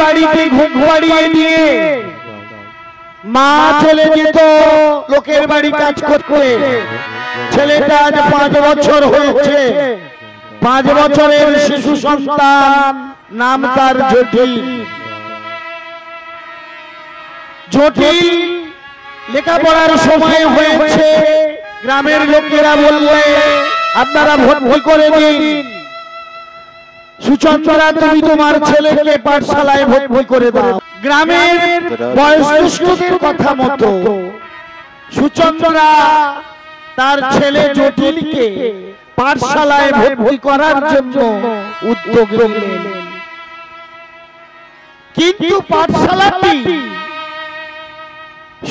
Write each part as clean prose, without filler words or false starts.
বাড়িতে ঘুম পাড়িয়ে দিয়ে মা চলে যেত লোকের বাড়ি কাজ করতে। ছেলেটা আজ 5 বছর হয়েছে, 5 বছরের শিশু সন্তান, নাম তার জটিল। জটিল লেখাপড়ার সময় হয়েছে, গ্রামের লোকেরা বললে আপনারা ভর্তি করে দিন। সুচন্দ্রা, তুমি তোমার ছেলেকে পাঠশালায় ভর্তি করে দাও। গ্রামের বয়স্কদের কথা মতো সুচন্দ্রা তার ছেলে জটিলকে পাঠশালায় ভর্তি করার জন্য উদ্যোগ নিলেন। কিন্তু পাঠশালাটি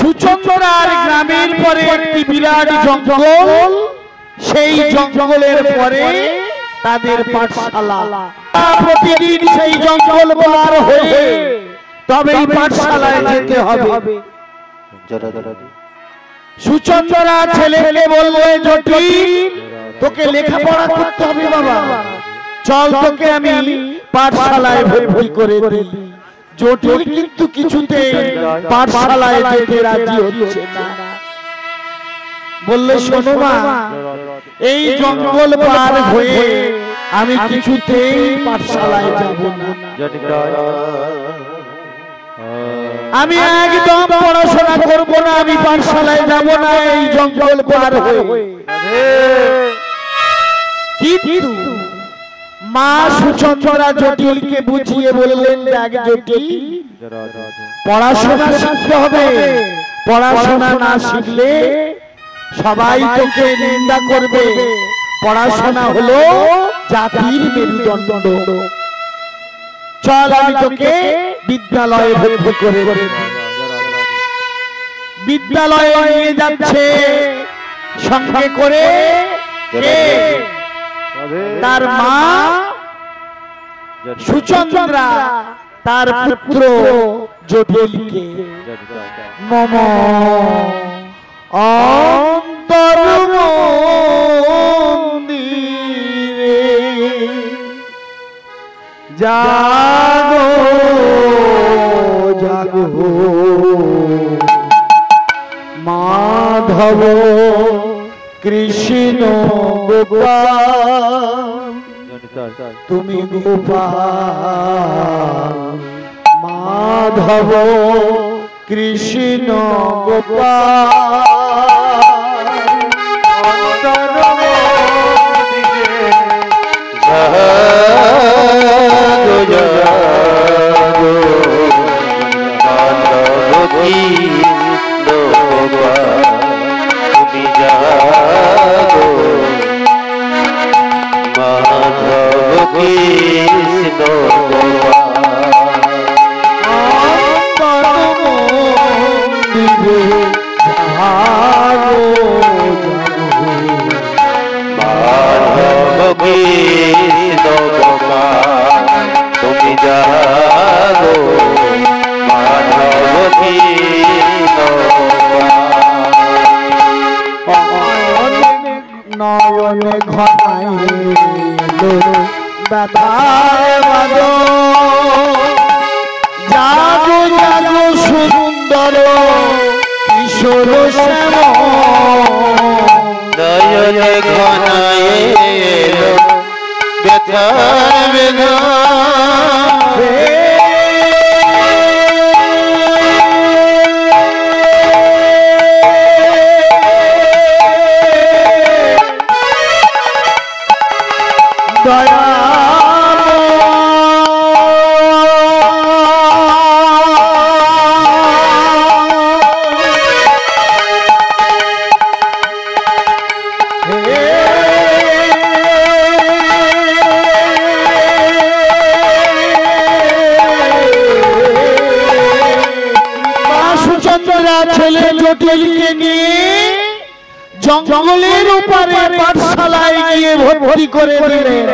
সুচন্দ্রার গ্রামের পরে একটি বিরাট জঙ্গল, সেই জঙ্গলের পরে তাদের পাঠশালা। প্রতিদিন সেই জঙ্গল পার হয়ে তবেই পাঠশালায় যেতে হবে। সুচন্দ্রা ছেলেকে বললে, জটিল তোকে লেখাপড়া করতে হবে বাবা, চল তোকে আমি পাঠশালায় ভর্তি করে দিই। জটিল কিন্তু কিছুতেই পাঠশালায় যেতে রাজি হচ্ছে না। বললে, শোনো মা, এই জঙ্গল পার হয়ে আমি কিছুতেই পাঠশালায় যাব না। আমি একদম পড়াশোনা করব না, আমি পাঠশালায় যাব না এই জঙ্গল পার হয়ে। কিন্তু মা সুচন্দ্রা জটিলকে বুঝিয়ে বললেন, দেখ জটিল, পড়াশোনা শিখতে হবে, পড়াশোনা না শিখলে সবাই তোকে নিন্দা করবে। পড়াশোনা হলো জাতির মেরুদণ্ড। চল আমি তোকে বিদ্যালয়ে ভর্তি করে দেব। বিদ্যালয়ে নিয়ে যাচ্ছে সঙ্গে করে তার মা সুচন্দ্রা, তার পুত্র জটিলকে। মম অন্তর মন্দিরে জাগো জাগো মাধব কৃষ্ণ গোপাল, তুমি গোপাল মাধব কৃষ্ণ গোপাল। অন্তর মন্দিরে জাগো জাগো মাধব কৃষ্ণ গোপাল, তুমি জাগো মাধব কৃষ্ণ গোপাল। মাধব কৃষ্ণ গোপাল, তুমি জাগো মাধব কৃষ্ণ গোপাল। নয়নে ঘনাইলো ব্যথায় বাদল, জাগো জাগো সুন্দর কিশোর শ্যাম। নয়নে ঘনাইলো ব্যথার বেদনা, ছেলে জটিলকে নিয়ে জঙ্গলের উপরে পাঠশালায় গিয়ে ভর্তি করে দিলেন।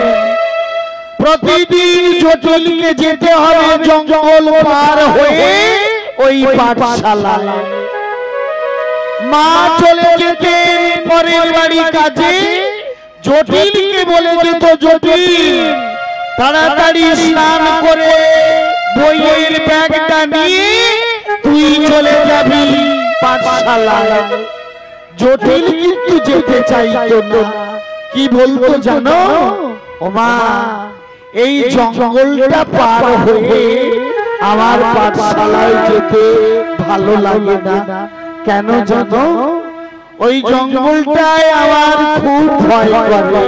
প্রতিদিন জটিলকে যেতে হবে জঙ্গল পার হয়ে ওই পাঠশালায়। মা চলে যেতেন পরের বাড়ি কাজে, জটিলকে বলে যেত, জটিল তাড়াতাড়ি স্নান করে বইয়ের ব্যাগটা নিয়ে তুই চলে যাবি পাঠশালায়। জটিল কিন্তু যেতে চাইতো না, কি বলতো জানো? ওমা, এই জঙ্গলটা পার হয়ে আমার পাঠশালায় যেতে ভালো লাগে না। কেন জানো? ওই জঙ্গলটায় আমার খুব ভয় করে।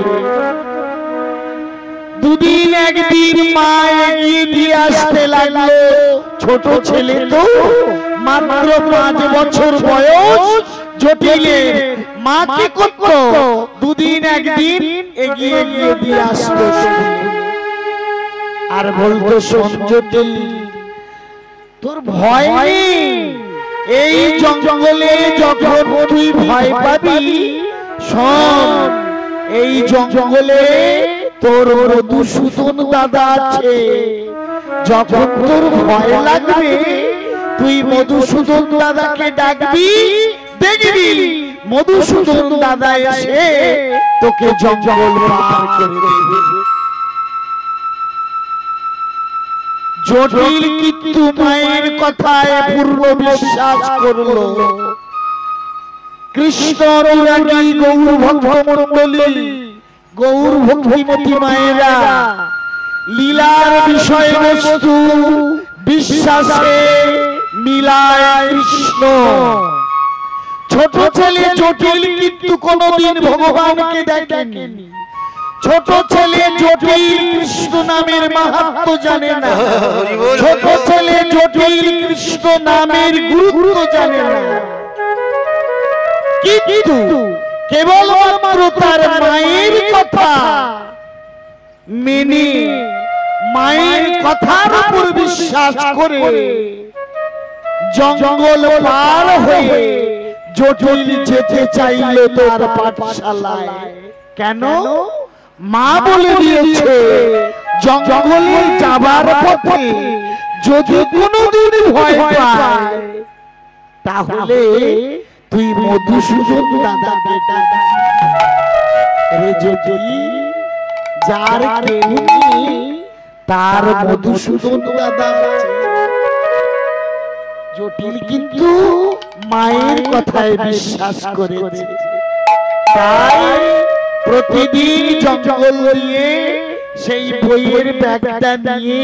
দুদিন একদিন মা এগিয়ে দিয়ে আসতে লাগলো। ছোট ছেলে তো, মাত্র 5 বছর বয়স। জটিলের মা কি করতো? দুদিন একদিন এগিয়ে গিয়ে দিয়ে আসতো আর বলতো, শোন জটিল, তোর ভয় নেই। এই জঙ্গলে যখন তুই ভয় পাবি, শোন, এই জঙ্গলে তোর মধুসূদন দাদা আছে। যখন তোর ভয় লাগবে তুই মধুসূদন দাদাকে ডাকবি, দেখবি মধুসূদন দাদা এসে তোকে জঙ্গল পার করে দেবে। জটিল কিন্তু মায়ের কথায় পূর্ণ বিশ্বাস করলো। কৃষ্ণ অনুরাগী গৌর ভক্ত মণ্ডলী, গৌর ভক্তিমতী মায়েরা লীলার বিষয়বস্তু বিশ্বাসে মিলায় কৃষ্ণ। ছোট ছেলে জটিল কিন্তু কোনদিন ভগবানকে দেখেনি। ছোট ছেলে জটিল কৃষ্ণ নামের মাহাত্ম্য জানে না। ছোট ছেলে জটিল কৃষ্ণ নামের গুরুত্ব জানে না। কিন্তু কেবলমাত্র তার মায়ের কথা মেনে, মায়ের কথার উপর বিশ্বাস করে জঙ্গল পার হয়ে জটিল যেতে চাইল তার পাঠশালায়। কেন? মা বলে দিয়েছে, জঙ্গলে যাবার পথে যদি কোনোদিন ভয় পায় তাহলে তুই মধুসূদন দাদাকে ডাকবি। রে জটিল, যার কেউ নেই তার মধুসূদন দাদা আছে। জটিল কিন্তু মায়ের কথায় বিশ্বাস করেছে। তাই প্রতিদিন জঙ্গল দিয়ে সেই বইয়ের ব্যাগটা নিয়ে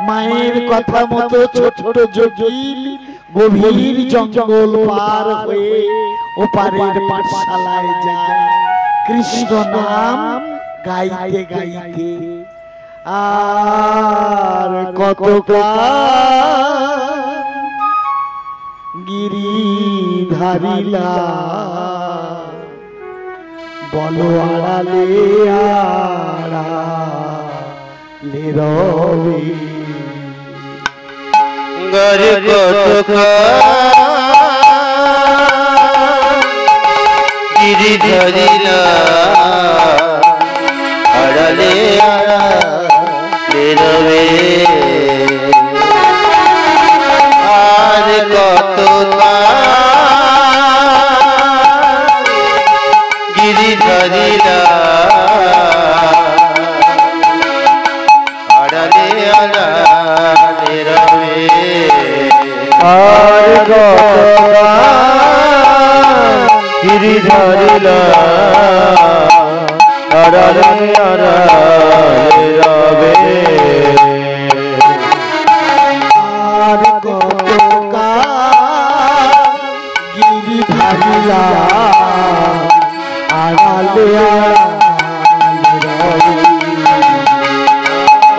মায়ের কথা মতো ছোট জটিল গভীর জঙ্গল পার হয়ে ওপারের পাঠশালায় যায় কৃষ্ণ নাম গাইতে গাইতে। আর কতকাল গিরিধারিলা বলো আড়ালে আড়ালে রবে। গরে গিরি ধরিলা আড়ালে আড়ালে রবে। আর কত গিরি ধরিলা আড়ালে আড়ালে রবে। আর গিরি ধরিলা আড়ালে আড়ালে রবে। আর কতকাল গিরি ধারিলা আড়ালে আড়ালে রবে।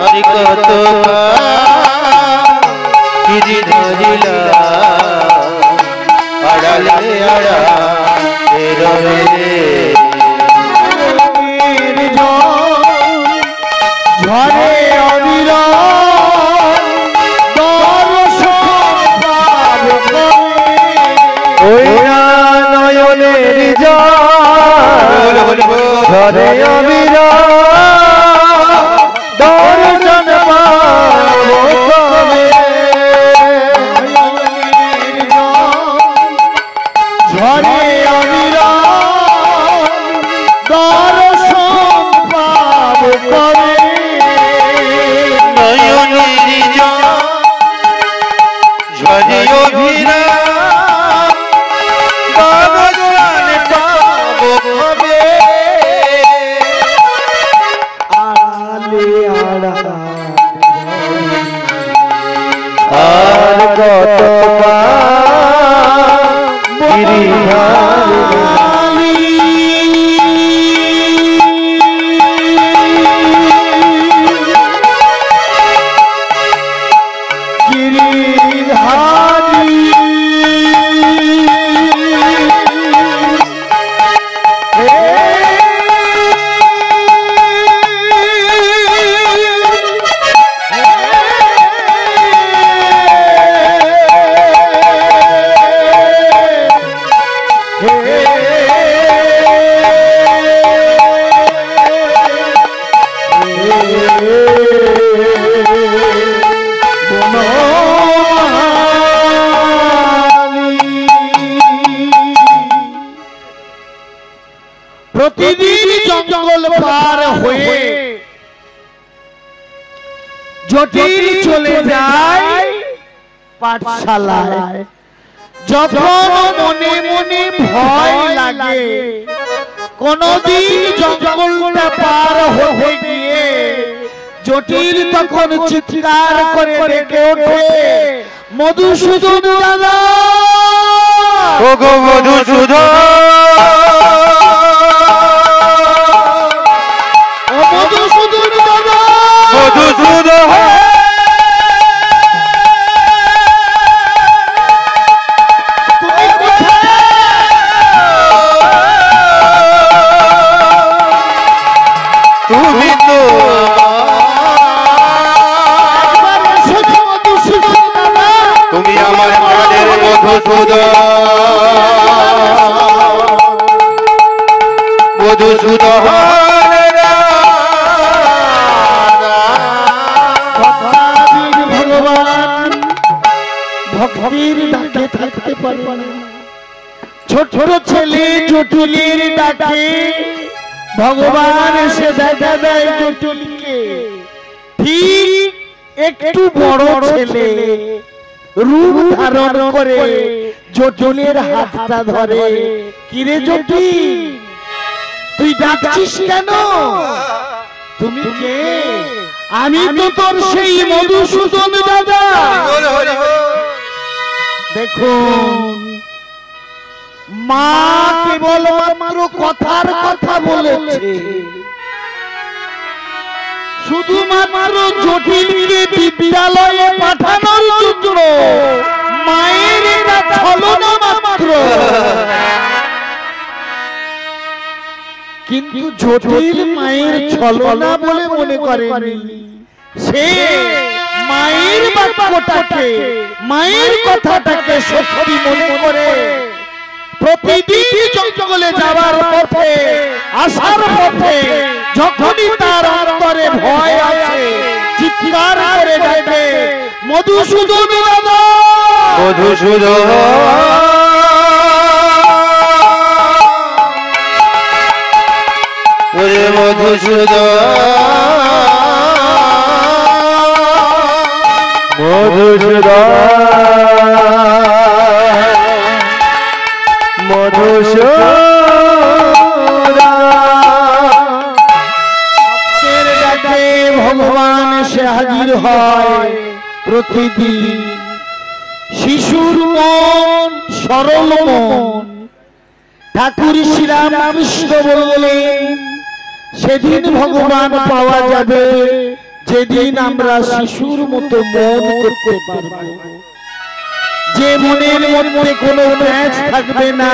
আর কত গিরি ধরিলা আড়ালে আড়ালে রবে। ঝরে অবিরাম দর্শন পাব করে। ওই নয়নের জল ঝরে অবিরাম দর্শন পাব করে। ঝরে অবিরাম দর্শন পাব করে। নয়নের জল আজি অভিরাম বাবজান পাবো কবে আড়ালে আড়ালে আর কত গিরিধারী প্রতিদিন জঙ্গল পার হয়ে জটিল চলে যায় পাঠশালায়। যখন মনে মনে ভয় লাগে কোনদিন জঙ্গলটা পার হয়ে গিয়ে জটিল তখন চিৎকার করে ডেকে ওঠে, মধুসূদন দাদা, ও গো মধুসূদন, মধুসূদন দাদা, মধুসূদন, তুমি কোথায়? তুমি তো মধুসূদন দাদা, তুমি আমার প্রাণের মধুসূদন, মধুসূদন ভগবান ভক্তির ডাকে থাকতে পারে না। ছোট ছোট ছেলে জটিলের ডাকে ভগবান এসে দেখা দেয় জটিলকে। ঠিক একটু বড় ছেলে রূপ ধারণ করে জটিলের হাতটা ধরে, কিরে জটিল তুই ডাকছিস কেন? তুমি কে? আমি তো তোর সেই মধুসূদন দাদা। দেখুন, মা কেবল মাত্র কথার কথা বলেছে, শুধুমাত্র জটিলকে বিদ্যালয়ে পাঠানোর জন্য মায়ের এটা ছলনা মাত্র। কিন্তু জটিল মায়ের ছলনা বলে মনে করেনি, সে মায়ের বাক্যটাকে, মায়ের কথাটাকে সত্যি মনে করে প্রতিদিন জঙ্গলে যাওয়ার পথে, আসার পথে যখনই তার অন্তরে ভয় আছে চিৎকার করে ডাকে, মধুসূদন দাদা, মধুসূদন, ওরে মধুসূদন, মধুসূদন, মধুসূদন ডাকে ভগবান সে হাজির হয় প্রতিদিন। শিশুর মন, সরল মন, ঠাকুর শ্রীরামকৃষ্ণ বললেন সেদিন ভগবান পাওয়া যাবে যেদিন আমরা শিশুর মতো মন করতে পারব, যে মনের মধ্যে কোনো প্যাঁচ থাকবে না,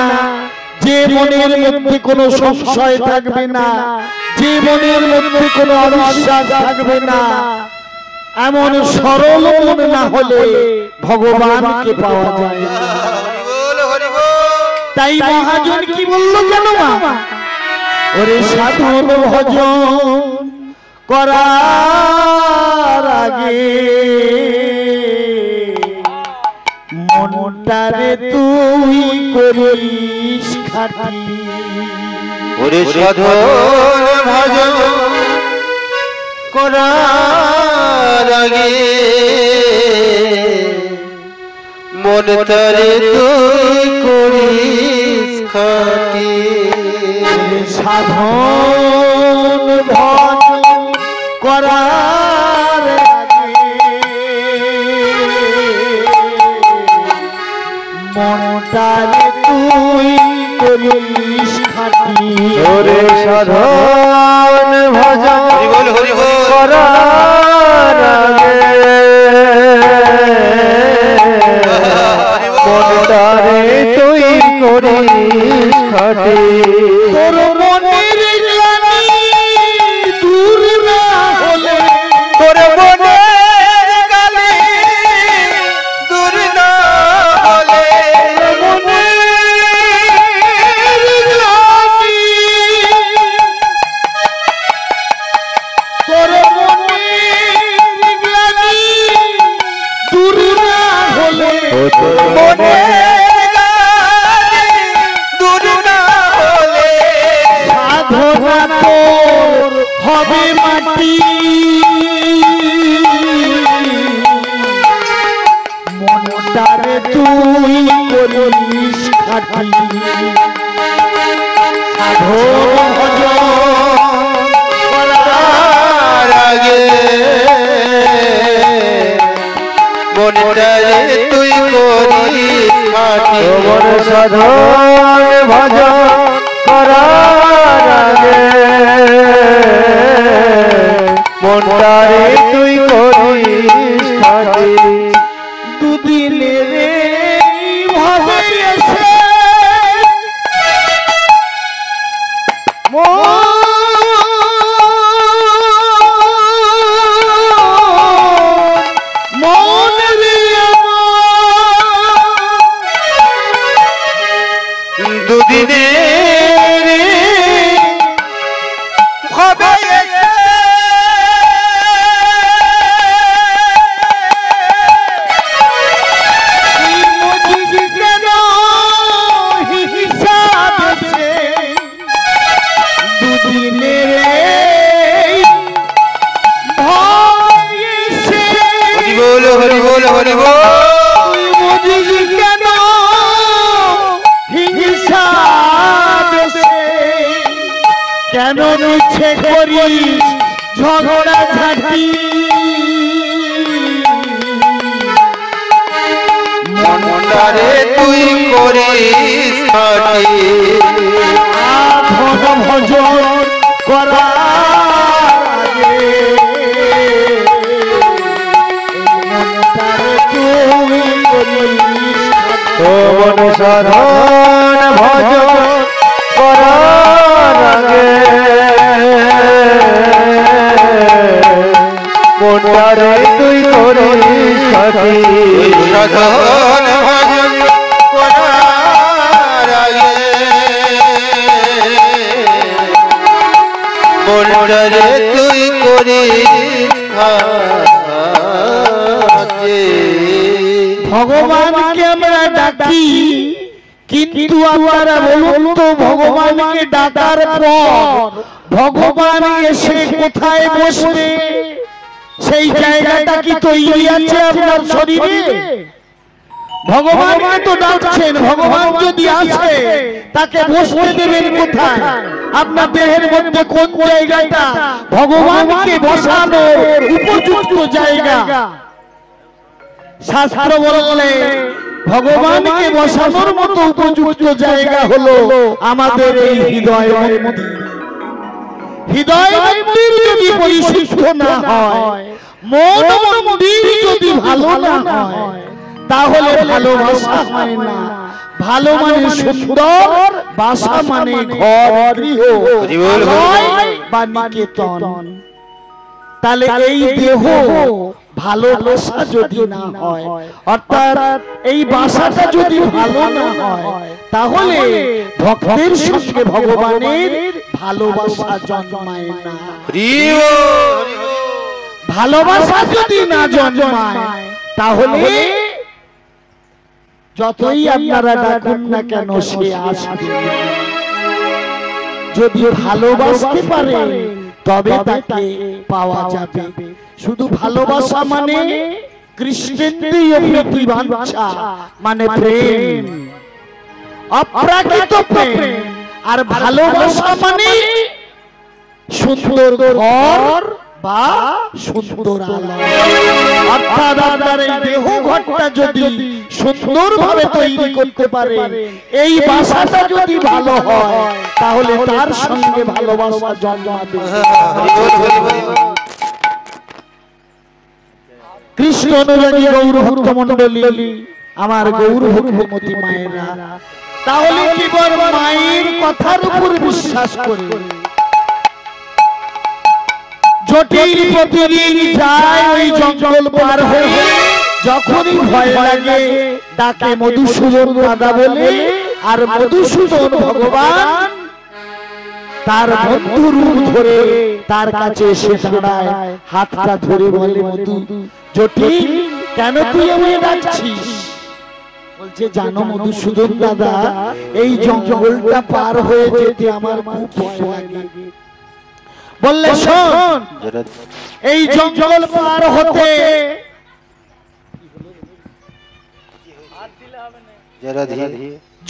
যে মনের মধ্যে কোনো সংশয় থাকবে না, যে মনের মধ্যে কোনো অবিশ্বাস থাকবে না। এমন সরল মন না হলে ভগবানকে পাওয়া যায় না। তাই মহাজন কি বলল জানো মা? ওরে সাধন ভজন করার আগে মনটারে তুই করিস খাটি। ওরে সাধন ভজন করার আগে মন তারে তুই করিস খাটি সাধন ভজন করার মনটারে তুই করিস খাটি ওরে সাধন ভজন করার আগে মনটারে তুই করিস খাটি তোর মনের গ্লানি দূর না হলে তোর মনের গালে দূর না হলে তোর মনের গ্লানি দূর না হলে দূর না হলে সাধনা তোর হবে মাটি মনটারে তুই করিস খাটি সাধন ভজন করার আগে মনটারে তুই করিস খাটি মন সাধন ভজন করার আগে মনটারে তুই করিস খাটি দুদিনের ভাবে এসে মন রে দুদিনের ভাবে এসে হরি বল হরি বল কেন হিংসা কেন ইচ্ছে করিস ঝগড়া ঝাঁটি মনটারে তুই করিস খাটি সাধন ভজন করার আগে মনটারে তুই করিস ও মন সাধন ভজন করার আগে মনটারে তুই করিস খাটি সাধন ভজন করার আগে মনটারে তুই করিস খাটি ভগবানকে আমরা ডাকি কিন্তু আপনারা বলুন তো ভগবানকে ডাকার পর ভগবান এসে কোথায় বসবে সেই জায়গাটা কি তৈরি আছে আপনার শরীরে ভগবানকে তো ডাকছেন ভগবান যদি আসে তাকে বসতে দেবেন কোথায় আপনার দেহের মধ্যে কোন জায়গাটা ভগবানকে বসানোর উপযুক্ত জায়গা শাস্ত্র বলে ভগবানকে বসানোর মতো উপযুক্ত জায়গা হলো আমাদের এই হৃদয় মন্দির হৃদয় মন্দির যদি পরিশুদ্ধ না হয় মন মন্দির যদি ভালো না হয় তাহলে ভালোবাসা হয় না ভালো মানে সুন্দর বাসা মানে ঘর গৃহ বা নিকেতন তাহলে এই দেহ ভালোবাসা যদি না হয় অর্থাৎ এই বাসাটা যদি ভালো না হয় তাহলে ভক্তের সঙ্গে ভগবানের ভালোবাসা জন্মায় না ভালোবাসা যদি না জন্মায় তাহলে যতই আপনারা ডাকুন না কেন সে আসবে যদি ভালোবাসতে পারেন তবে তাকে পাওয়া যাবে শুধু ভালোবাসা মানে কৃষ্ণেন্দ্রিয় প্রতিবাঞ্ছা মানে প্রেম, অপ্রাকৃত প্রেম। আর ভালোবাসা মানে সুন্দর ঘর বা সুন্দর আলো। অর্থাৎ আপনার এই দেহ ঘরটা যদি সুন্দরভাবে তৈরি করতে পারে, এই বাসাটা যদি ভালো হয়, তাহলে তার সঙ্গে ভালোবাসা জন্মাবে। কৃষ্ণ অনুরাগী গৌর ভক্ত মন্ডলী, আমার গৌর ভক্তমতী মায়েরা, তাহলে কি বল মায়ের কথার উপর বিশ্বাস করে জটিল প্রতিদিন যায় ওই জঙ্গল পার হয়ে, যখনই ভয় লাগে ডাকে মধুসূদন দাদা বলে, আর মধুসূদন ভগবান তার বন্ধু রূপ ধরে তার কাছে এসে দাঁড়ায়, হাতটা ধরে বলে, মধু জটিল কেন তুই আমায় ডাকছিস? বলছে, জানো মধুসূদন দাদা, এই জঙ্গলটা পার হয়ে যেতে আমার খুব ভয় লাগে। বললে, শোন, এই জঙ্গল পার হতে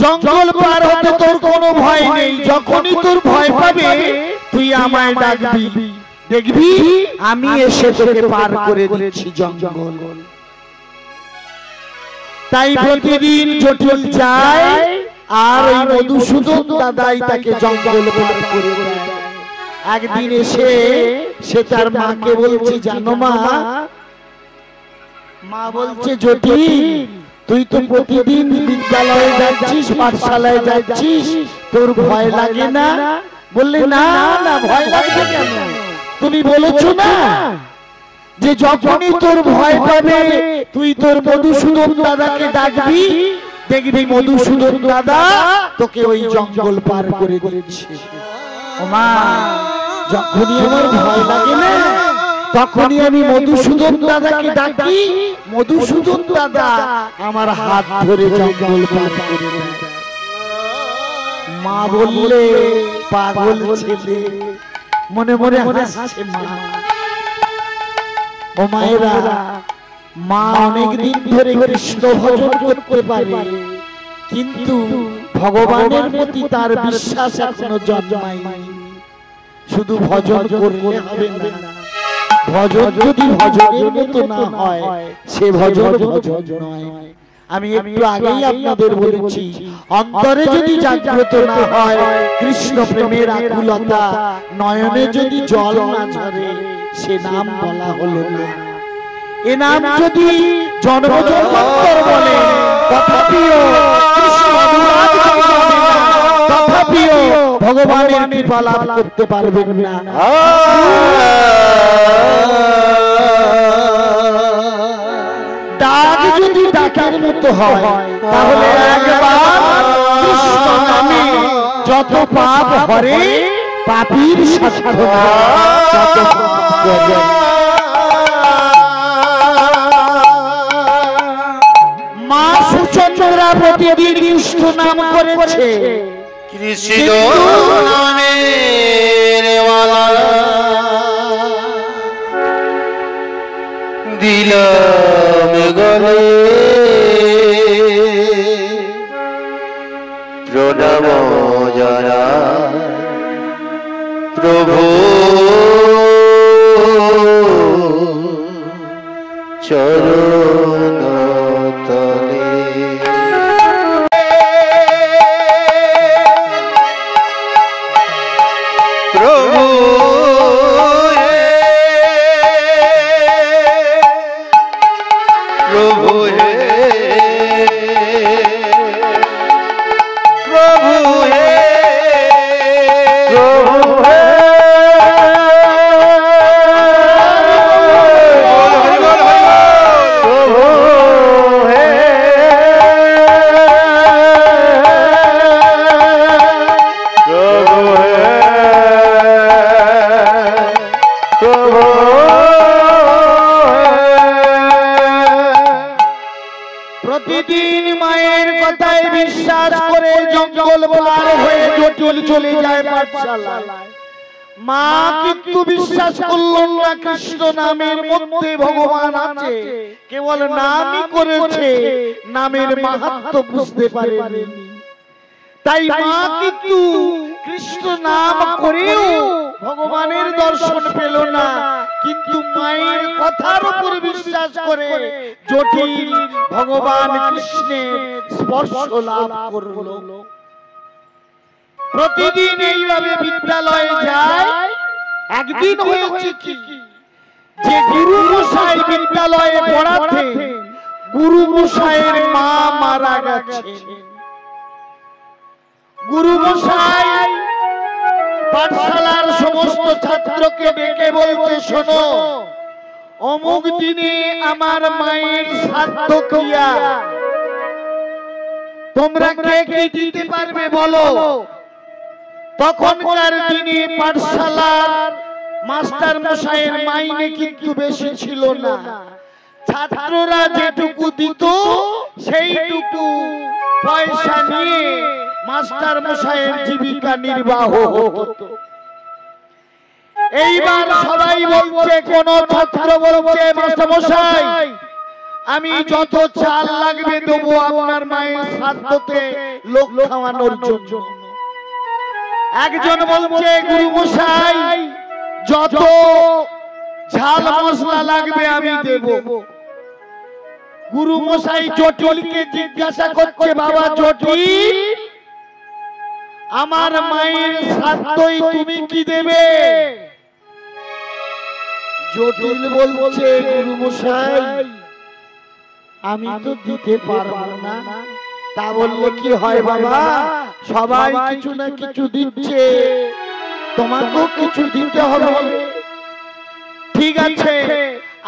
জঙ্গল পার হতে তোর কোনো ভয় নেই। যখনই তোর ভয় পাবে তুই আমায় ডাকবি, দেখবি আমি এসে তোকে পার করে দিচ্ছি জঙ্গল। তাই প্রতিদিন জটিল যায়, আর ওই মধুসূদন দাদাই তাকে জঙ্গল পার করে দেয়। একদিন এসে সে তার মাকে বলছে, জানো মা, মা বলছে, জটিল তুই তো প্রতিদিন বিদ্যালয়ে যাচ্ছিস, পাঠশালায় যাচ্ছিস, তোর ভয় লাগে না? বললে, না না, ভয় লাগবে কেন? তুমি বলেছো না যে যখনই তোর ভয় পাবে তুই তোর মধুসূদন দাদাকে ডাকবি, দেখবি মধুসূদন দাদা তোকে ওই জঙ্গল পার করে দিচ্ছে। ও মা, যখনই আমার ভয় লাগে না, তখনই আমি মধুসূদন দাদাকে ডাকি, মধুসূদন দাদা আমার হাত ধরে জঙ্গল পার করে দেয়। মা বললে, পাগল ছেলে, মনে মনে হাসছে মা। ও মায়েরা, মা অনেকদিন ধরে কৃষ্ণ ভজন করতে পারে, কিন্তু ভগবানের প্রতি তার বিশ্বাস এখনো জন্মায়নি। শুধু ভজন করলে হবে না, ভজন যদি ভজনের মতো না হয়, সে ভজন ভজন নয়। আমি একটু আগেই আপনাদের বলেছি, অন্তরে যদি জাগ্রত না হয় কৃষ্ণ প্রেমের আকুলতা, নয়নে যদি জল না ঝরে, সে নাম বলা হলো না। এ নাম যদি জন্ম জন্মান্তর বলে, তথাপিও কৃষ্ণ অনুরাগ জন্মাবে না, তথাপিও ভগবানের কৃপা লাভ করতে পারবেন না। ডাক যদি ডাকের মতো হয়, তাহলে একবার কৃষ্ণ নামে যত পাপ হরে, পাপীর সাধনা তত গজব। মা সুচন্দ্রা প্রতিদিন কৃষ্ণ নাম করেছে, কৃষ্ণ নামের মালা দিলাম গলে, প্রণাম যারা প্রভু চরণ তলে। প্রভু প্রভু হে, প্রভু হে, প্রভু হে, প্রভু হে, প্রভু হে, প্রভু। প্রতিদিন মায়ের কথায় বিশ্বাস করে জঙ্গল পার হয়ে জটিল চলে যায় পাঠশালায়। মা কিন্তু বিশ্বাস করলেন না কৃষ্ণ নামের মধ্যে ভগবান আছে, কেবল নামই করেছে, নামের মাহাত্ম্য বুঝতে পারেনি। তাই মা কিন্তু কৃষ্ণ নাম করেও ভগবানের দর্শন পেল না, কিন্তু মায়ের কথার উপর বিশ্বাস করে জটিল ভগবান কৃষ্ণের স্পর্শ লাভ করলো। প্রতিদিন এইভাবে বিদ্যালয়ে যায়। একদিন হয়েছে কি, যে গুরু মশাই বিদ্যালয়ে পড়াতে, গুরু মশাইয়ের মা মারা গেছে। গুরু মশাই পাঠশালার সমস্ত ছাত্রকে ডেকে বলতে, শোনো, অমুক দিনে আমার মায়ের শ্রাদ্ধ ক্রিয়া, তোমরা কে কি দিতে পারবে বলো। তখনকার দিনে পাঠশালার মাস্টার মশাইয়ের মাইনে কিন্তু বেশি ছিল না, ছাত্ররা যেটুকু দিত সেইটুকু পয়সা নিয়ে মাস্টার মশাইয়ের জীবিকা নির্বাহ হতো। এইবার সবাই বলছে, কোন ছাত্র বলছে, মাস্টার মশাই আমি যত চাল লাগবে দেবো আপনার মায়ের শ্রাদ্ধতে লোক খাওয়ানোর জন্য। একজন বলছে, গুরু মশাই যত ঝাল মশলা লাগবে আমি দেব। গুরু মশাই জটিলকে জিজ্ঞাসা করছে, বাবা জটিল, আমার মায়ের শ্রাদ্ধই তুমি কি দেবে? জটিল বলছে, গুরু মশাই আমি তো দিতে পারবো না। তা বললে কি হয় বাবা, সবাই কিছু না কিছু দিচ্ছে, তোমাকেও কিছু দিতে হবে। ঠিক আছে,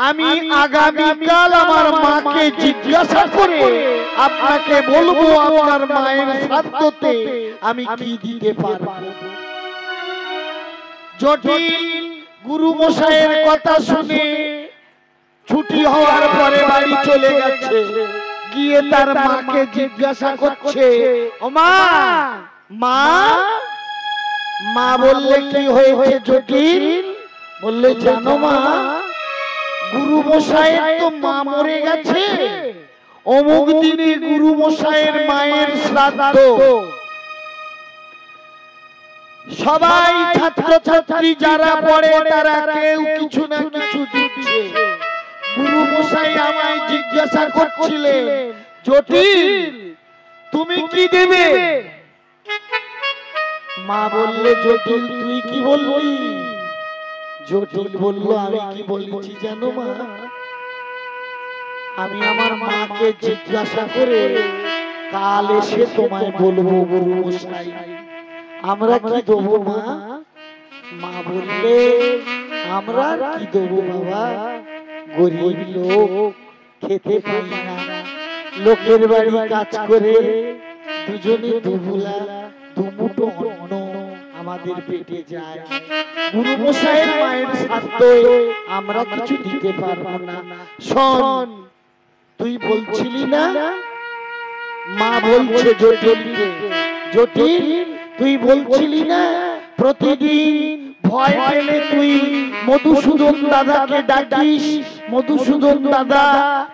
আমি আগামীকাল আমার মাকে জিজ্ঞাসা করে আপনাকে বলবো আপনার মায়ের শ্রাদ্ধতে আমি কি দিতে পারবো। জটিল গুরু মশাইয়ের কথা শুনে ছুটি হওয়ার পরে বাড়ি চলে গেছে। গিয়ে তার মাকে জিজ্ঞাসা করছে, ও মা, মা মা বললে কি হয়েছে জটিল? বললে, জানো মা, গুরু মশাইয়ের তো মা মরে গেছে, অমুক দিনে গুরু মশাইয়ের মায়ের শ্রাদ্ধ। সবাই ছাত্র ছাত্রী যারা পড়ে তারা কেউ কিছু না কিছু দিচ্ছে। গুরু মশাই আমায় জিজ্ঞাসা করছিলেন, জটিল তুমি কি দেবে? মা বললে, জটিল তুই কি বললি? জটিল বলল, আমি কি বলেছি জানো মা, আমি আমার মাকে জিজ্ঞাসা করে কাল এসে তোমায় বলবো গুরু মশাই আমরা কি দেবো মা। মা বললে, আমরা কি দেবো বাবা, গরিব লোক, খেতে পাই না, লোকের বাড়ি কাজ করে দুজনে দুবেলা দুমুঠো অন্ন আমাদের পেটে যায়। গুরু মশাইয়ের মায়ের শ্রাদ্ধে আমরা কিছু দিতে পারবো না। শোন, তুই বলছিলি না, মা বলছে জটিলকে, জটিল তুই বলছিলি না প্রতিদিন ভয় পেলে তুই মধুসূদন দাদাকে ডাকিস, মধুসূদন দাদা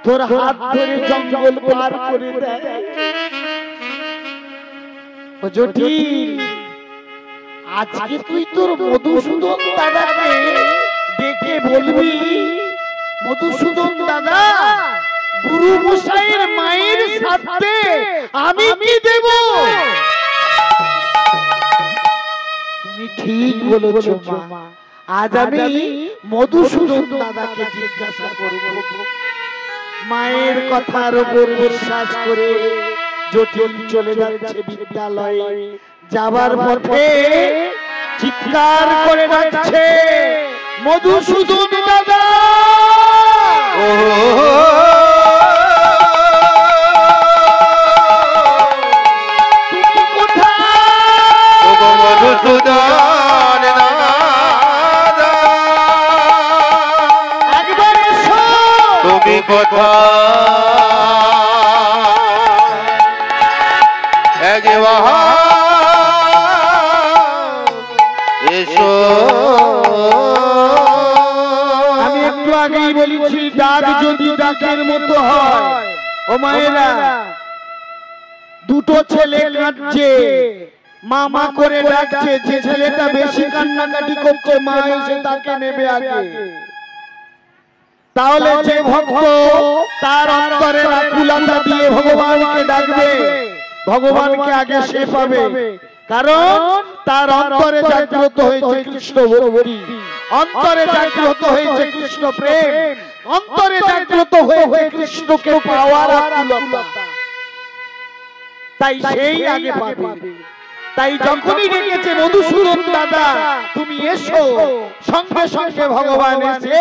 তোর হাত ধরে জঙ্গল পার করে দেয়। ও জটিল, আজকে তুই তোর মধুসূদন দাদাকে ডেকে বলবি, মধুসূদন দাদা গুরু মশাইয়ের মায়ের সাথে আমি কি দেব? তুমি ঠিক বলেছো মা, আজ আমি মধুসূদন দাদাকে জিজ্ঞাসা করব। মায়ের কথার উপর বিশ্বাস করে জটিল চলে যাচ্ছে বিদ্যালয়ে। যাবার পথে চিৎকার করে ডাকছে, মধুসূদন দাদা, তুমি কোথায়? মধুসূদন দাদা, একবার এসো। তুমি কোথায়? একবার এসো। হয়। ও মায়েরা, দুটো ছেলে কাঁদছে, মা মা করে ডাকছে। যে ছেলেটা বেশি কান্নাকাটি করছে মা এসে তাকে নেবে আগে। তাহলে যে ভক্ত তার অন্তরে আকুলতা দিয়ে ভগবানকে ডাকবে, ভগবানকে আগে সে পাবে। কারণ তার অন্তরে জাগ্রত হয়েছে কৃষ্ণ ভক্তি, অন্তরে জাগ্রত হয়েছে কৃষ্ণ প্রেম, অন্তরে জাগ্রত হয়েছে কৃষ্ণকে পাওয়ার আকুলতা। তাই সেই আগে পাবে। তাই যখনই ডেকেছে মধুসূদন দাদা তুমি এসো, সঙ্গে সঙ্গে ভগবান এসে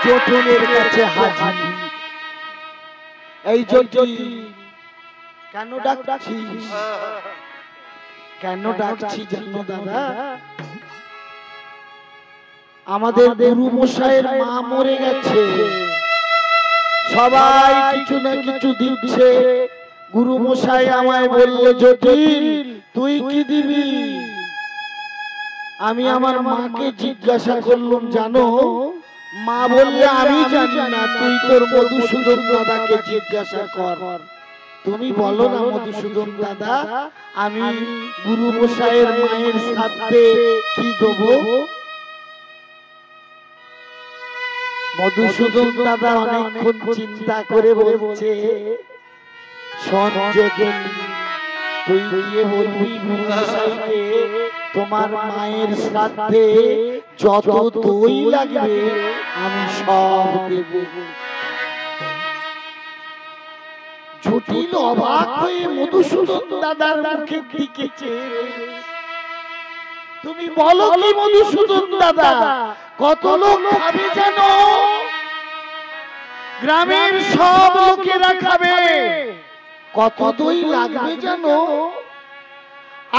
জটিলের কাছে হাজির। এই জটিল কেন ডাকছিস? কেন ডাকছি জানো দাদা? আমাদের গুরু মশাইয়ের মা মরে গেছে, সবাই কিছু না কিছু দিচ্ছে। গুরু মশাই আমায় বললো জটিল তুই কি দিবি? আমি আমার মাকে জিজ্ঞাসা করলাম জানো? মা বললে আমি জানি না, তুই তোর মধুসূদন দাদাকে জিজ্ঞাসা কর। তুমি বলো না মধুসূদন দাদা আমি গুরু মশাইয়ের মায়ের সাথে কি দেবো? মধুসূদন দাদা অনেকক্ষণ চিন্তা করে বলছে শোন জটিল, তুই গিয়ে বলবি গুরু মশাইকে তোমার মায়ের সাথে যত দই লাগবে আমি সব দেব। জটিল অবাক হয়ে মধুসূদন দাদার মুখের দিকে চেয়ে, তুমি বলো কি মধুসূদন দাদা কত লোক খাবে জানো? গ্রামের সব লোকেরা খাবে। কত দই লাগবে জানো?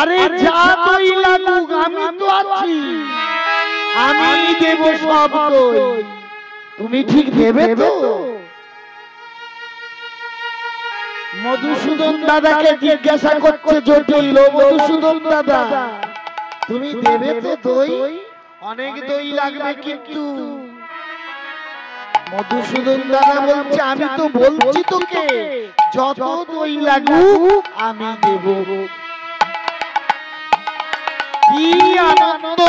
আরে যা দই লাগুক আমি তো আছি, আমি দেব সব দই। তুমি ঠিক দেবে তো? মধুসূদন দাদাকে জিজ্ঞাসা করছে জটিল, মধুসূদন দাদা তুমি দেবে তো দই? অনেক দই লাগবে কিন্তু। মধুসূদন দাদা বলছে আমি তো বলছি তোকে যত দই লাগুক আমি দেব। কি আনন্দ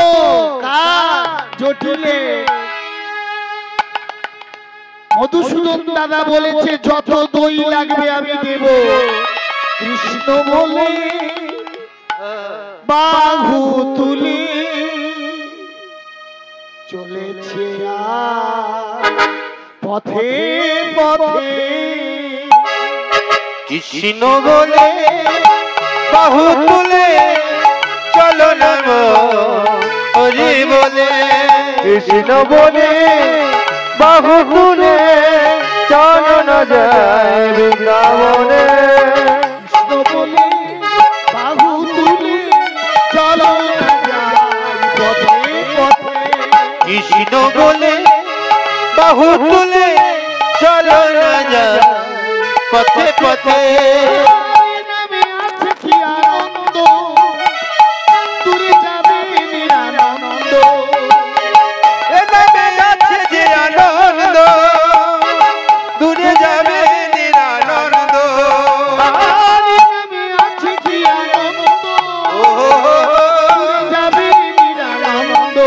কার জটিলে! মধুসূদন দাদা বলেছে যত দই লাগবে আমি দেব। কৃষ্ণ বলে বাহু তুলে চলেছে পথে পথে। কৃষ্ণ বলে বাহু তুলে চলো না হরি বলে। কৃষ্ণ বলে বাহু তুলে চলো না যায় বৃন্দাবনে। কৃষ্ণ বলে বাহু তুলে চলো না যায় পথে পথে। কৃষ্ণ বলে বাহু তুলে চলো না যায় পথে পথে। নামে আছে কি আনন্দ, দূরে যাবে নিরানন্দ। এ নামে আছে যে আনন্দ, দূরে যাবে নিরানন্দ। নামে আছে কি আনন্দ, দূরে যাবে নিরানন্দ।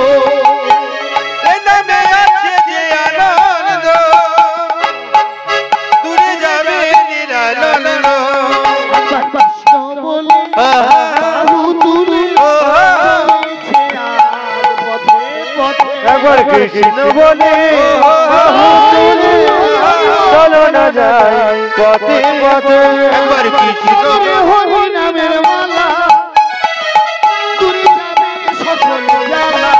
এ নামে আছে যে আনন্দ, দূরে যাবে নিরানন্দ। কৃষ্ণ বলে বাহু তুলে চলেছে আর পথে পথে। একবার কৃষ্ণ বলে বাহু তুলে চলো না যায় পথে পথে। একবার কৃষ্ণ হরি নামের মালা দূরে যাবে সকল জ্বালা।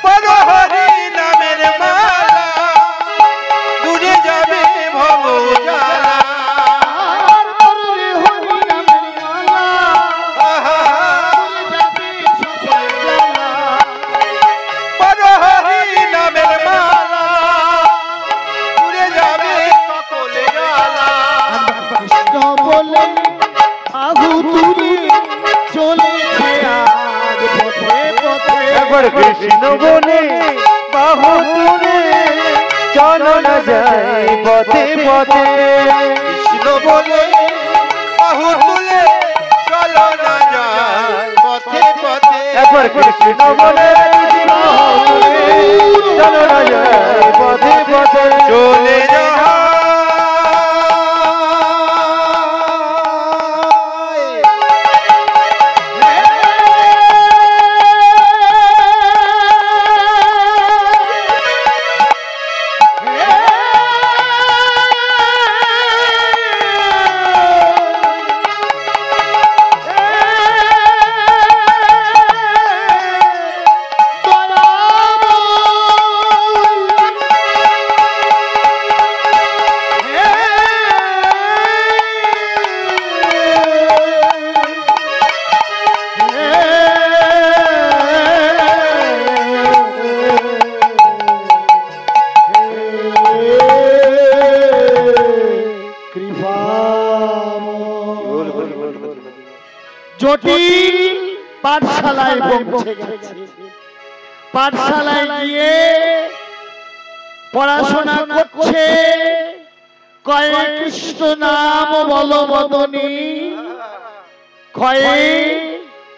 বল হরি নামের মালা, দূরে যাবে ভব জ্বালা। আর বলরে হরি নামের মালা দূরে যাবে সকল জ্বালা। বল হরি নামের মালা, দূরে যাবে সকলে জ্বালা। কৃষ্ণ বলে বাহু তুলে চলেছে আজ পথে পথে। একবার কৃষ্ণ বলে বাহু তুলে চলো না যাই পথে পথে কৃষ্ণ বলে বাহু তুলে চলো না যাই পথে পথে একবার কৃষ্ণ বলে চলো না যাই পথে পথে চলে যা জটিল পাঠশালায় পৌঁছে গেছে। পাঠশালায় গিয়ে পড়াশোনা করছে। কয়ে কৃষ্ণ নাম বলো বদনে, ক্ষয়ে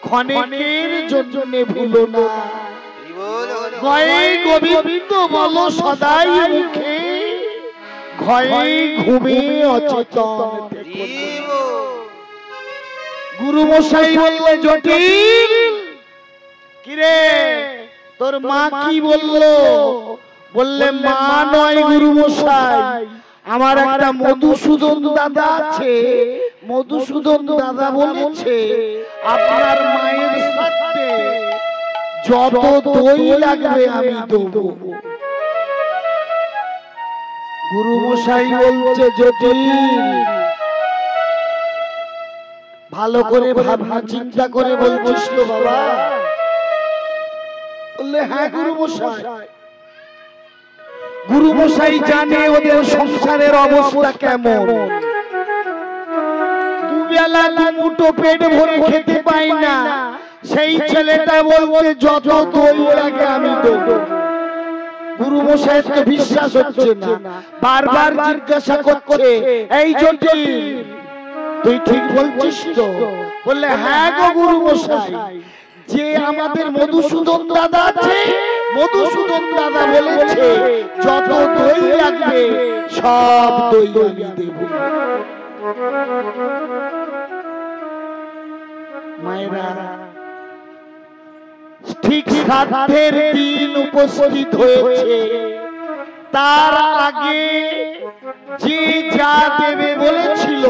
ক্ষণিকের জন্য ভুলো না, কয়ে গোবিন্দ বলো সদাই মুখে, ক্ষয়ে ঘুমে অচেতন। গুরু মশাই বললে জটিল কিরে তোর মা কি বললো? বললে মা নয় গুরু মশাই, আমার একটা মধুসূদন দাদা আছে। মধুসূদন দাদা বলেছে আপনার মায়ের সাথে যত দই লাগবে আমি দেবো। গুরু মশাই বলছে জটিল ভালো করে ভাবনা চিন্তা করে বলছিস তো বাবা? বললে হ্যাঁ গুরু মশাই। গুরু মশাই জানে ওদের সংসারের অবস্থা কেমন। দুবেলা দুমুঠো পেট ভরে খেতে পাই না, সেই ছেলেটা বলছে যত দই লাগে আমি দেবো। গুরু মশাইয়ের তো বিশ্বাস হচ্ছে না, বারবার জিজ্ঞাসা করছে এই জটিল তুই ঠিক বলছিস তো? বললে হ্যাঁ গো গুরু মশাই, যে আমাদের মধুসূদন দাদা আছে, মধুসূদন দাদা বলেছে যত দই লাগবে সব দই আমি দেব। মায়েরা ঠিক শ্রাদ্ধের দিন উপস্থিত হয়েছে। তার আগে যে যা দেবে বলেছিল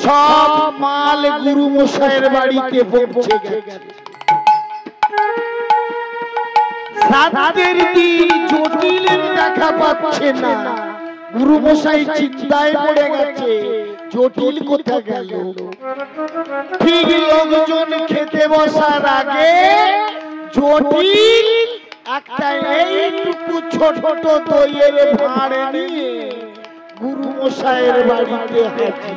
সব মাল গুরু মশাইয়ের বাড়িতে পৌঁছে গেছে। শ্রাদ্ধের দিন জটিলের দেখা পাচ্ছে না। গুরু মশাই চিন্তায় পড়ে গেছে জটিল কোথায় গেল। ঠিক লোকজন খেতে বসার আগে জটিল একটা এইটুকু ছোট দইয়ের ভাঁড় নিয়ে গুরু মশাইয়ের বাড়িতে হাজির।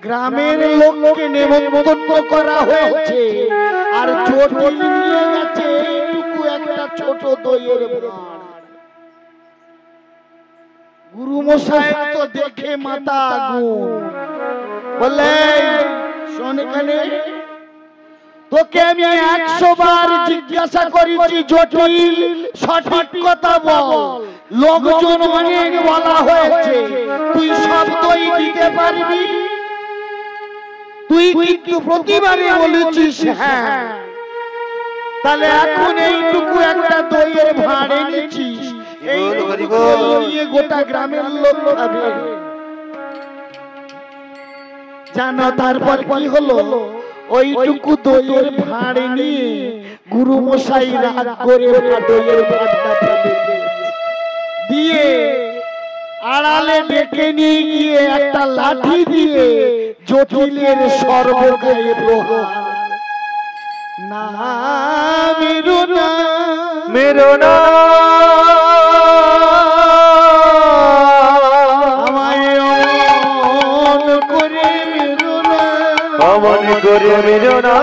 গ্রামের লোককে নেমন্তন্ন করা হয়েছে, আর জটিল নিয়ে গেছে এইটুকু একটা ছোট দইয়ের ভাঁড়। গুরু মশাই তো দেখে মাথা আগুন। বলে শোন এখানে, তোকে আমি 100 বার জিজ্ঞাসা করেছি জটিল সঠিক কথা বল। লোকজন অনেক বলা হয়েছে, তুই সব দই দিতে পারবি? তুই কিন্তু প্রতিবারে বলেছিস হ্যাঁ। তাহলে এখন এইটুকু একটা দইয়ের ভাঁড় এনেছিস, এইটুকু নিয়ে গোটা গ্রামের লোক খাবে। জানো তারপর কি হলো? ওইটুকু দইয়ের ভাঁড় নিয়ে গুরু মশাই রাগ করে দইয়ের ভাঁড়টা ফেলে দিয়ে আড়ালে ডেকে নিয়ে গিয়ে একটা লাঠি দিয়ে জটিলের সর্বগায়ে প্রহার। না মেরো না মেরো না আমায় অমন করে মেরো না, অমন করে মেরো না,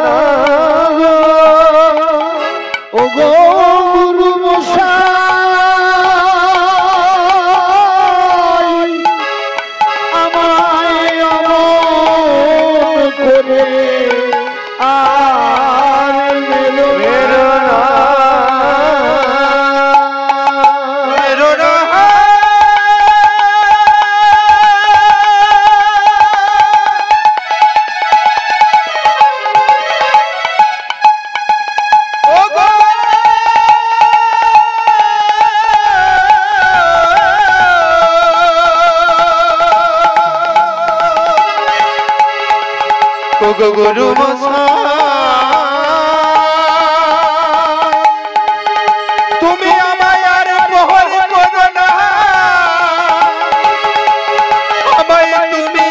গুরু তুমি আমায় আর প্রহর করো না, আমায় তুমি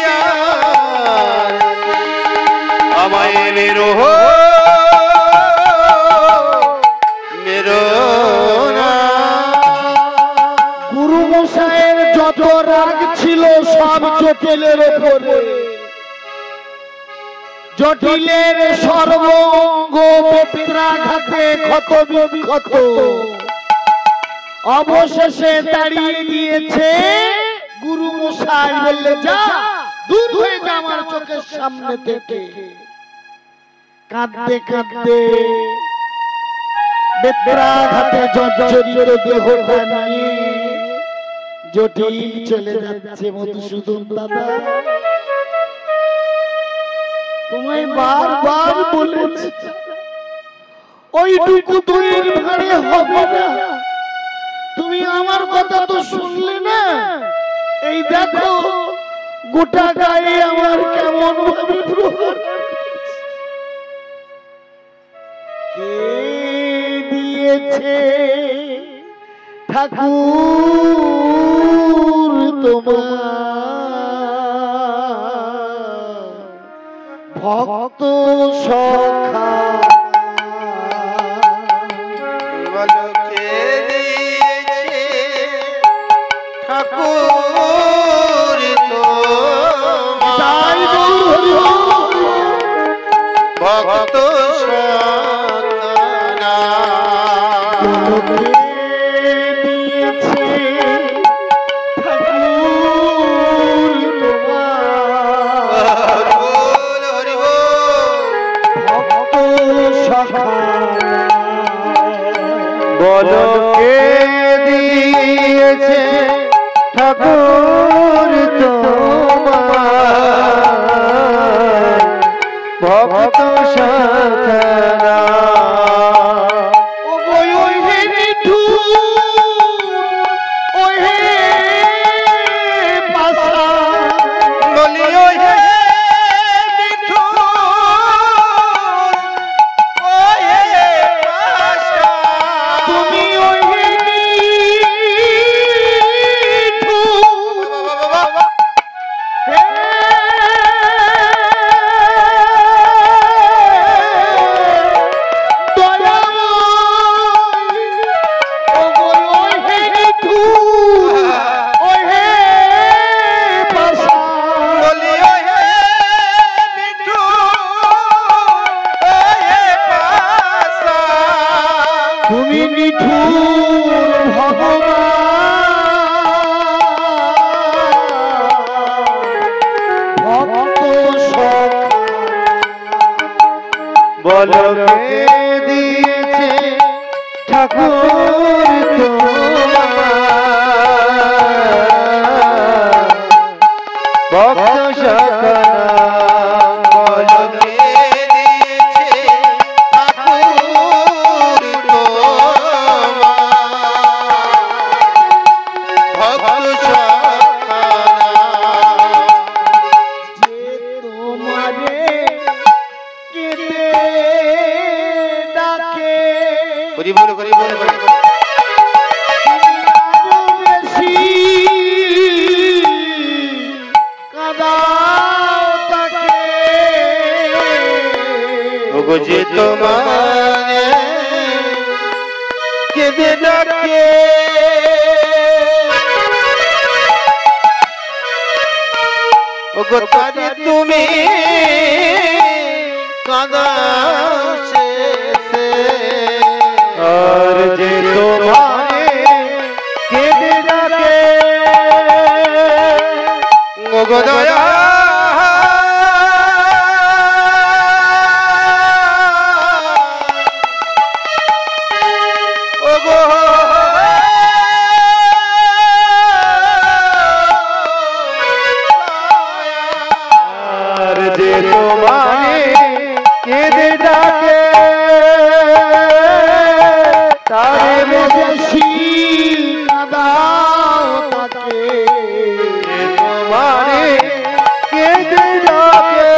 আমায় মেরো গুরু মশাইয়ের যত রাগ ছিল সব জটিলের উপরে। জটিলের সর্বঙ্গ বেত্রাঘাতে ক্ষত বিক্ষত, অবশেষে তাড়িয়ে দিয়েছে গুরু মশাই। বললে যা, দূর হয়ে যা আমার চোখের সামনে থেকে। কাঁদতে কাঁদতে বেত্রাঘাতে জর্জরিত দেহটা নিয়ে জটিল চলে যাচ্ছে। মধুসূদন দাদা, তোমায় বারবার বলেছি ওইটুকু দইয়ের ভাড়ে হবে না, তুমি আমার কথা তো শুনলে না। এই দেখো গোটা গায়ে আমার কেমন ভাবে প্রহার। কে দিয়েছে ঠাকুর তোমার ভক্ত সখা? কে দিয়েছে ঠাকুর তোমার ভক্ত সখা? দিয়েছে ঠাকুর তোমার ভক্ত সখা? বলো কে দিয়েছে ঠাকুর তোমার ভক্ত সখা? তুমি নিঠুর ভগবান ভক্ত সখা? বলো কে দিয়েছে ঠাকুর তোমার ভক্ত সখা? বলো কে দিয়েছে ঠাকুর তোমার ভক্ত সখা? যে তোমারে কেঁদে ডাকে করি বলো করি বলো করি বলো আরো বেশি কাঁদাও তাকে। ওগো যে তোমারে কেঁদে ডাকে ওগো তারে তুমি কাঁদাও শেষে। আর যে তোমারে কেঁদে ডাকে ওগো দয়া ওগো আর যে তোমারে কেঁদে ডাকে তারে বেশি কাঁদাও তাকে। তোমারে কেঁদে ডাকে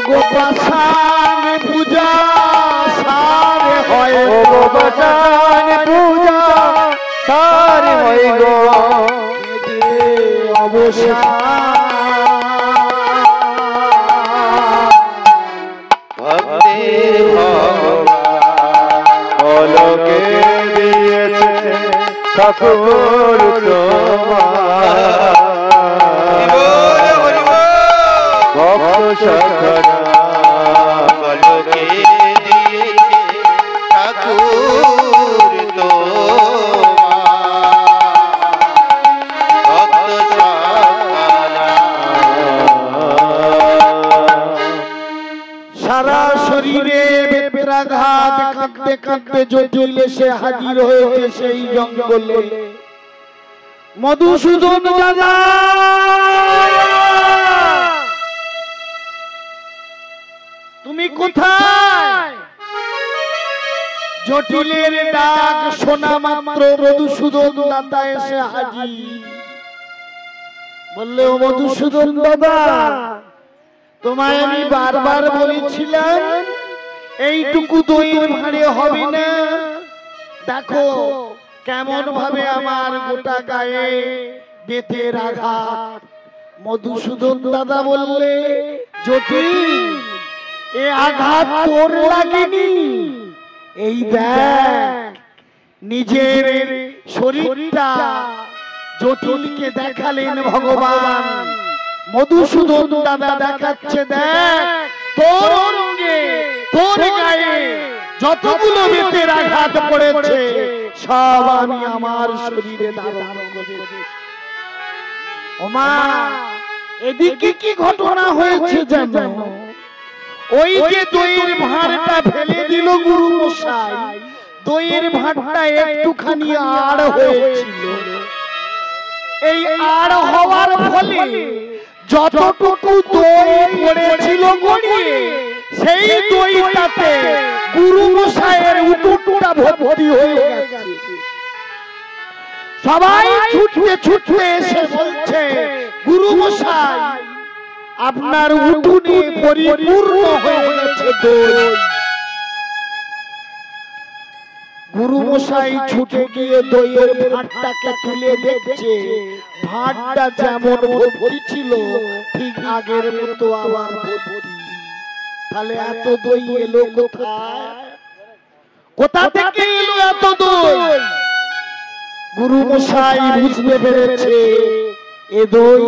গো পাশান পূজা সারে হয় ও গো পাশান পূজা সারে হয় গো ভক্তি ভগবানকে দিয়েছে ঠাকুর ভক্ত সকলকে দিয়েছে ঠাকুর সারা শরীরে বেপরাঘাত কাঁদতে কাঁদতে জটিল এসে হাজির হয়েছে সেই জঙ্গলে। মধুসূদন দাদা তুমি কোথায়? জটিলের ডাক শোনা মাত্র মধুসূদন দাদা এসে হাজির। বললে ও মধুসূদন দাদা, তোমায় আমি বারবার বলেছিলাম এইটুকু দইয়ের ভাঁড়ে হবে না। দেখো কেমন ভাবে আমার গোটা গায়ে বেতের আঘাত। মধুসূদন দাদা বললে জটিল, এ আঘাত তোর লাগেনি, এই দেখ নিজের শরীরটা জটিলকে দেখালেন ভগবান। মধুসূদন দাদা দেখাচ্ছে দেখ তোর অঙ্গে তোর গায়ে যতগুলো বেতের আঘাত পড়েছে সব আমি আমার শরীরে ধারণ করেছি। ওমা এদিকে কি ঘটনা হয়েছে জানো? ওই যে দইয়ের ভাঁড়টা ফেলে দিল গুরু মশাই, দইয়ের ভাঁড়টা একটুখানি আড় হয়েছিল। এই আড় হওয়ার ফলে যতটুকু দই পড়েছিল গড়িয়ে সেই দইটাতে গুরু মশাইয়ের উটুটা ভর্তি হয়ে গেছে। সবাই ছুটতে ছুটতে এসে বলছে গুরু মশাই আপনার উটুনে পরিপূর্ণ হয়ে গেছে দই। গুরু মশাই ছুটে গিয়ে দইয়ের ভাঁড়টাকে তুলে দেখছে ভাঁড়টা যেমন ভর্তি ছিল ঠিক আগের মতো আবার ভর্তি। তাহলে এত দই এলো কোথায়? কোথা থেকে এলো এত দই? গুরু মশাই বুঝতে পেরেছে এ দই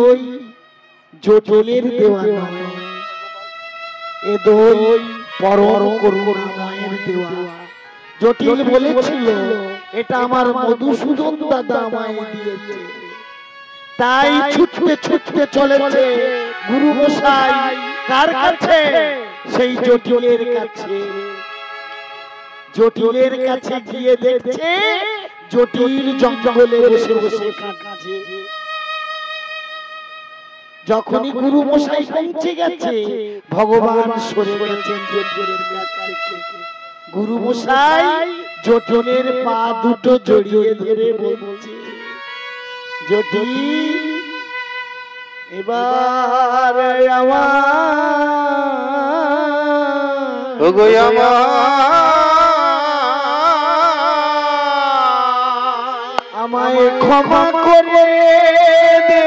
জটিলের দেওয়া নয়, এ দই পরম করুণাময়ের দেওয়া। জটিল বলেছিল এটা আমার মধুসূদন দাদা আমায় দিয়েছে। তাই ছুটতে ছুটতে চলেছে গুরু মশাই কার কাছে? সেই জটিলের কাছে। জটিলের কাছে গিয়ে দেখছে জটিল জঙ্গলে বসে বসে কাঁদছে। যখনই গুরু মশাই পৌঁছে গেছে ভগবান সরে গেছেন জটিলের কাছ থেকে। গুরু মশাই জটিলের পা দুটো জড়িয়ে ধরে বলছে জটিল এবার আমায় ক্ষমা করে দে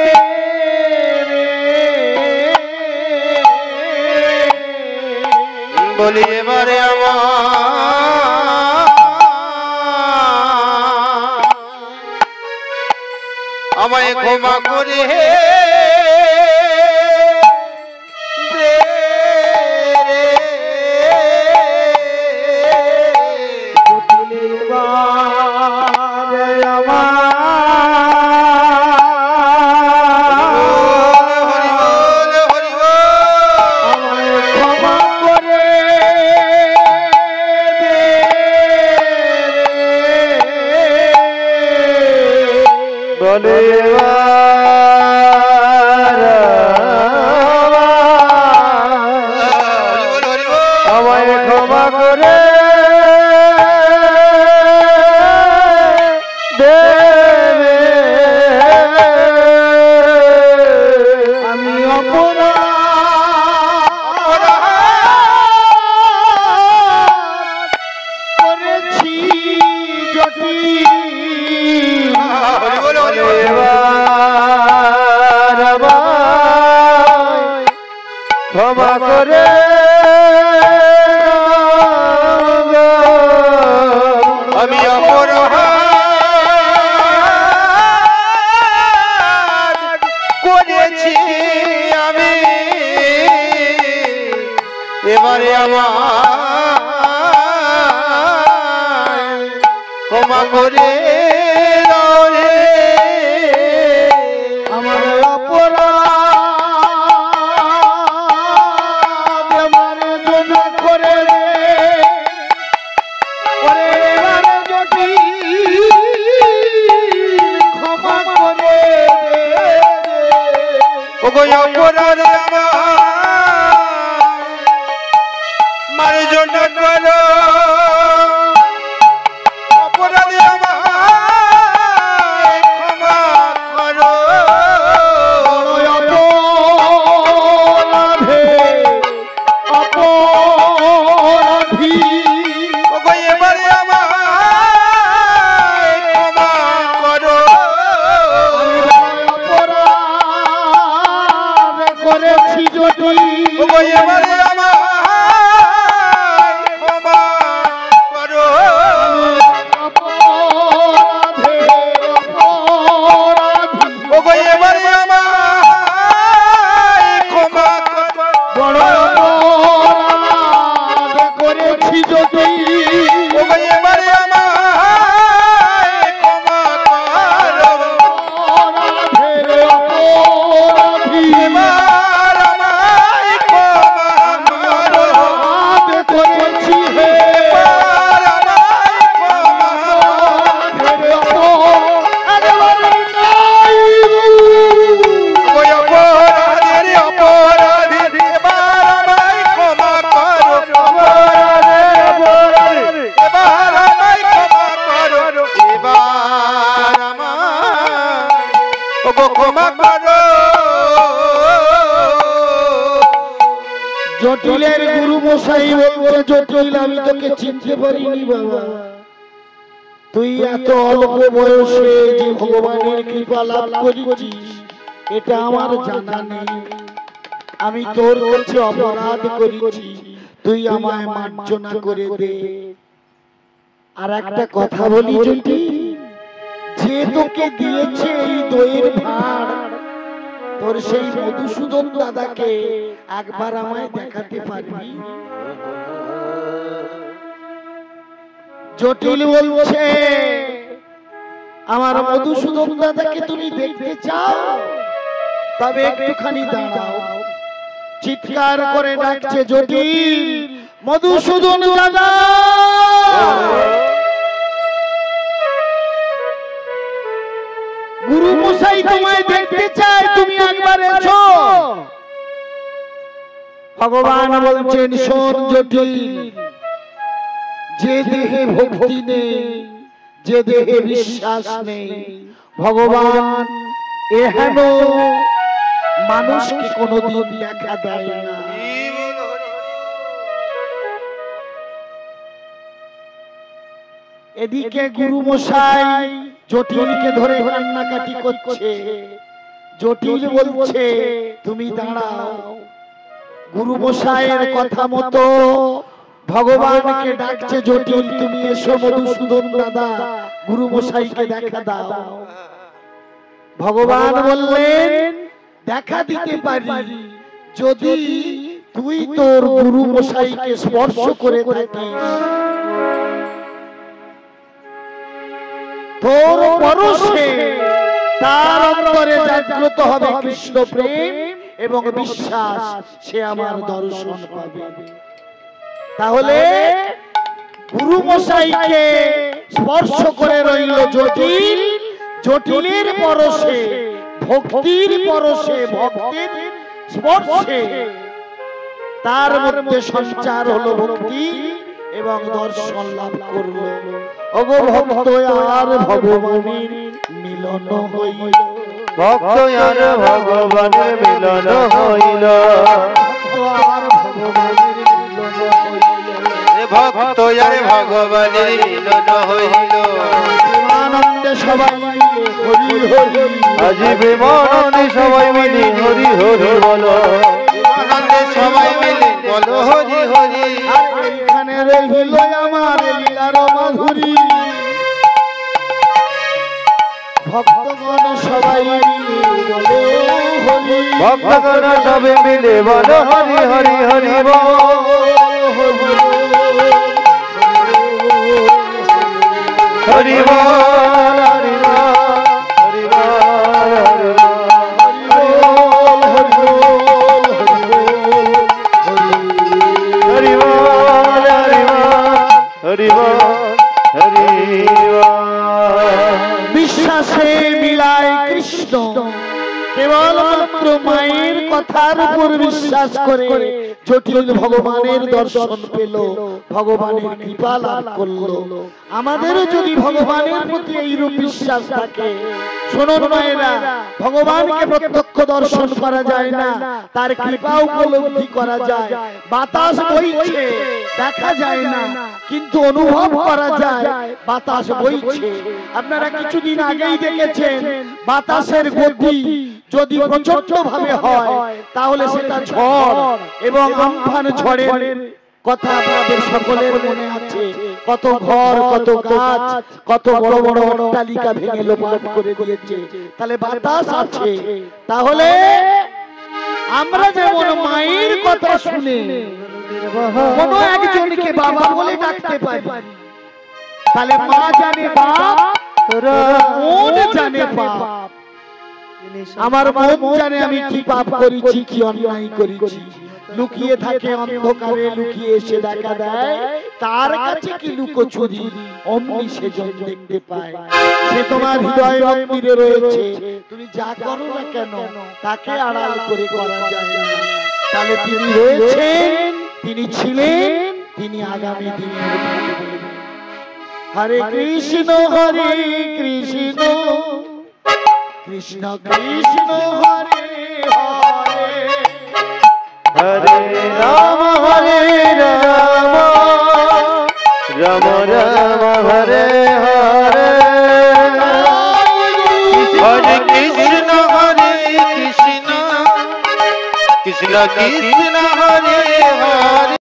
বলি এবারে আমায় ক্ষমা করে বলে ক্ষমা করে আমি অপরাধ করেছি আমি এবারে আমার ক্ষমা করে দাও রে আমার অপরাধ আমার জন্য করে দে ওরে এবারে যদি ক্ষমা করে দে ওগো অপরাধ আমার জন্য করো অপরাধ আমার ক্ষমা করো অপরাধী ওগো এবারে আমার ক্ষমা করো অপরাধ করেছি যদি ওগো এবারে আমার ক্ষমা করো অপরাধী ওগো এবারে আমার ক্ষমা করো বড় অপরাধ করেছি যদি ওগো এবারে আমার ক্ষমা করো অপরাধের অপরাধী এবার আমায় ক্ষমা করো অপরাধ করেছি হে এবার আমায় ক্ষমা অপরাধের অপরাধী নাই। ওই অপরাধের অপরাধী এবার আমায় ক্ষমা করো অপরাধের অপরাধী এবার আমায় ক্ষমা করো এবার আমায় ওগো ক্ষমা করো জটিলের গুরু মশাই বলছে জটিল আমি তোকে চিনতে পারিনি বাবা তুই এত অল্প বয়সে যে ভগবানের কৃপা লাভ করেছিস এটা আমার জানা নেই আমি তোর কাছে অপরাধ করেছি তুই আমায় মার্জনা করে দে আর একটা কথা বলি জটিল যে তোকে দিয়েছে এই দইয়ের ভাড় তোর সেই মধুসূদন দাদাকে একবার আমায় দেখাতে পারবি জটিল বলছে আমার মধুসূদন দাদাকে তুমি দেখতে চাও তবে একটুখানি দাঁড়াও চিৎকার করে ডাকছে জটিল মধুসূদন দাদা গুরু মশাই তোমায় দেখতে চায় তুমি একবার এসো ভগবান বলছেন শোন জটিল যে দেহে ভক্তি নেই যে দেহে বিশ্বাস নেই ভগবান এহেন মানুষকে কোনোদিন দেখা দেয় না এদিকে গুরু মশাই জটিলকে ধরে কান্নাকাটি করছে জটিল বলছে তুমি দাঁড়াও গুরু মশাইয়ের কথা মতো ভগবানকে ডাকছে জটিল তুমি এসো মধুসূদন দাদা গুরু মশাইকে দেখা দাও ভগবান বললেন দেখা দিতে পারি যদি তুই তোর গুরু মশাইকে স্পর্শ করে থাকিস তোর পরশে তার অন্তরে জাগ্রত হবে কৃষ্ণ প্রেম এবং বিশ্বাস সে আমার দর্শন পাবে তাহলে গুরু মশাইকে স্পর্শ করে রইল জটিল জটিলের পরশে ভক্তির পরশে ভক্তের স্পর্শে তার মধ্যে সঞ্চার হলো ভক্তি এবং দর্শন লাভ করলো ওগো ভক্ত আর ভগবানের মিলন হইল ভক্ত আর ভগবানের মিলন হইল ভক্ত আর ভগবানের মিলন হইল আনন্দে সবাই মিলে হরি হরি আজি প্রেমানন্দে সবাই মিলে হরি হরি বলো আনন্দে সবাই মিলে বলো হরি হরি। এখানে রইল আমার লীলার মাধুরী, ভক্তগণ সবাই মিলে বলো হরি, ভক্তগণ সবে মিলে বলো হরি হরি হরি বল। হরি বল হরি বল হরি বল হরি বল হরি বল হরি বল। বিশ্বাসে মিলায় কৃষ্ণ, কেবলমাত্র মায়ের কথার উপর বিশ্বাস করে জটিল ভগবানের দর্শন পেল, ভগবানের কৃপা লাভ করলো। আমাদেরও যদি ভগবানের প্রতি এইরূপ বিশ্বাস থাকে, শুনুন মায়েরা, ভগবানকে প্রত্যক্ষ দর্শন করা যায় না, তার কৃপা উপলব্ধি করা যায়। বাতাস বইছে দেখা যায় না, কিন্তু অনুভব করা যায় বাতাস বইছে। আপনারা কিছুদিন আগেই দেখেছেন বাতাসের গতি যদি প্রচন্ড ভাবে হয় তাহলে সেটা ঝড়, এবং আমফান ঝড়ের কথা আপনাদের সকলের মনে আছে। কত ঘর, কত গাছ, কত বড় বড় অট্টালিকা ভেঙে লোপাট করে দিয়েছে। তাহলে বাতাস আছে। তাহলে আমরা যেমন মায়ের কথা শুনে কোন একজনকে বাবা বলে ডাকতে পারি, তাহলে মা জানে বাপ, মন জানে বাপ। আমার মন জানে আমি কি পাপ করেছি, কি অন্যায় করেছি। লুকিয়ে থাকে অন্ধকারে, লুকিয়ে এসে দেখা দেয়, তার কাছে কি লুকোচুরি অমনি সেজন দেখতে পায়। সে তোমার হৃদয় মন্দিরে রয়েছে, তুমি যা করো না কেন তাকে আড়াল করে করা যায় না। তাহলে তিনি রয়েছেন, তিনি ছিলেন, তিনি আগামী দিনে থাকবেন। হরে কৃষ্ণ হরে কৃষ্ণ কৃষ্ণ কৃষ্ণ হরে হরে, হরে রাম রাম রাম হরে হরে, হরে কৃষ্ণ কৃষ্ণ কৃষ্ণ হরে হরে।